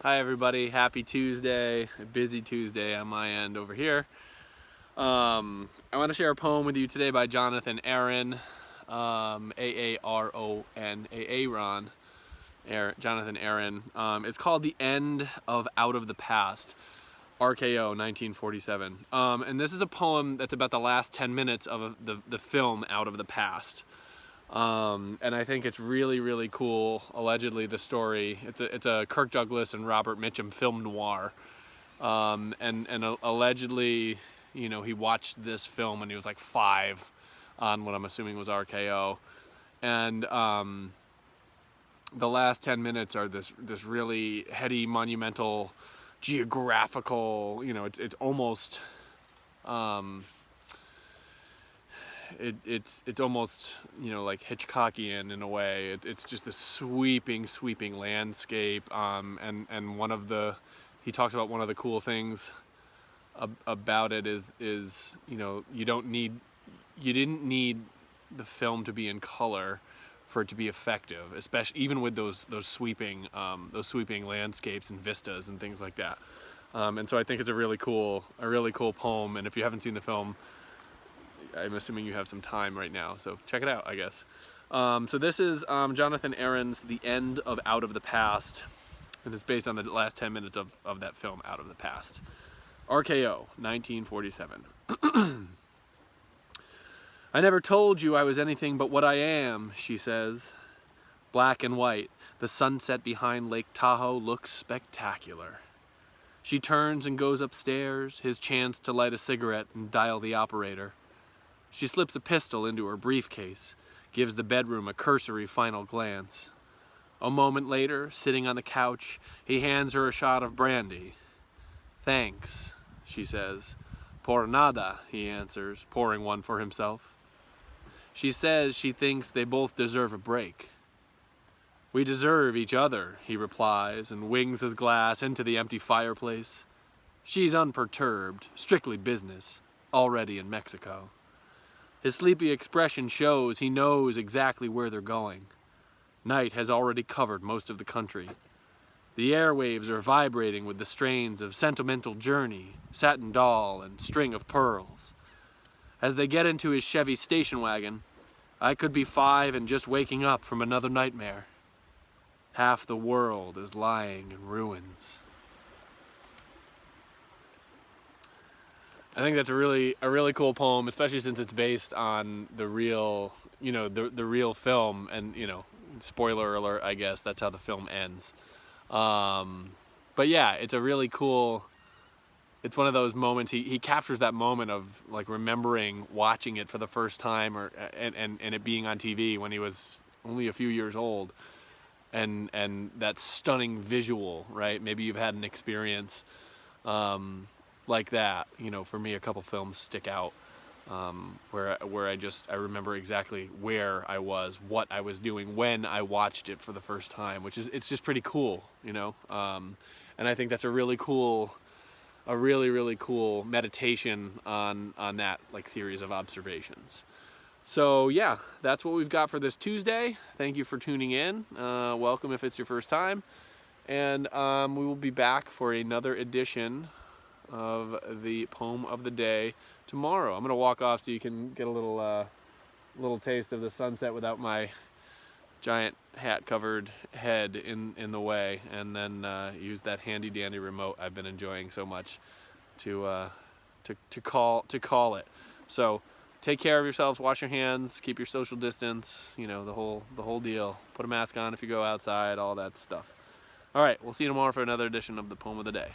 Hi everybody, happy Tuesday, a busy Tuesday on my end over here. I want to share a poem with you today by Jonathan Aaron, A-A-R-O-N, Aaron, Jonathan Aaron. It's called The End of Out of the Past, RKO, 1947. And this is a poem that's about the last 10 minutes of the film Out of the Past. And I think it's really, really cool. Allegedly, the story, it's a Kirk Douglas and Robert Mitchum film noir. Allegedly, you know, he watched this film when he was like 5 on what I'm assuming was RKO. And the last 10 minutes are this really heady, monumental, geographical, you know, it's almost it's almost, you know, like Hitchcockian in a way. It's just a sweeping landscape. And he talks about one of the cool things about it is you know, you didn't need the film to be in color for it to be effective, especially even with those sweeping landscapes and vistas and things like that. And so I think it's a really cool poem. And if you haven't seen the film, I'm assuming you have some time right now, so check it out, I guess. So this is Jonathan Aaron's The End of Out of the Past, and it's based on the last 10 minutes of that film, Out of the Past. RKO, 1947. I never told you I was anything but what I am, she says. Black and white, the sunset behind Lake Tahoe looks spectacular. She turns and goes upstairs, his chance to light a cigarette and dial the operator. She slips a pistol into her briefcase, gives the bedroom a cursory final glance. A moment later, sitting on the couch, he hands her a shot of brandy. Thanks, she says. Por nada, he answers, pouring one for himself. She says she thinks they both deserve a break. We deserve each other, he replies, and wings his glass into the empty fireplace. She's unperturbed, strictly business, already in Mexico. His sleepy expression shows he knows exactly where they're going. Night has already covered most of the country. The airwaves are vibrating with the strains of Sentimental Journey, Satin Doll, and String of Pearls. As they get into his Chevy station wagon, I could be 5 and just waking up from another nightmare. Half the world is lying in ruins. I think that's a really cool poem, especially since it's based on the real, you know, the real film, and, you know, spoiler alert, I guess that's how the film ends. But yeah, it's a really cool. It's one of those moments. He captures that moment of like remembering watching it for the first time, and it being on TV when he was only a few years old, and that stunning visual, right? Maybe you've had an experience like that. You know, for me, a couple films stick out where I remember exactly where I was, what I was doing when I watched it for the first time, it's just pretty cool, you know. And I think that's a really cool meditation on that like series of observations. So yeah, that's what we've got for this Tuesday. Thank you for tuning in. Welcome if it's your first time, and we will be back for another edition of the poem of the day tomorrow. I'm gonna walk off so you can get a little taste of the sunset without my giant hat covered head in the way, and then use that handy dandy remote I've been enjoying so much to call it. So take care of yourselves, wash your hands, keep your social distance, you know, the whole deal. Put a mask on if you go outside, all that stuff. All right, we'll see you tomorrow for another edition of the poem of the day.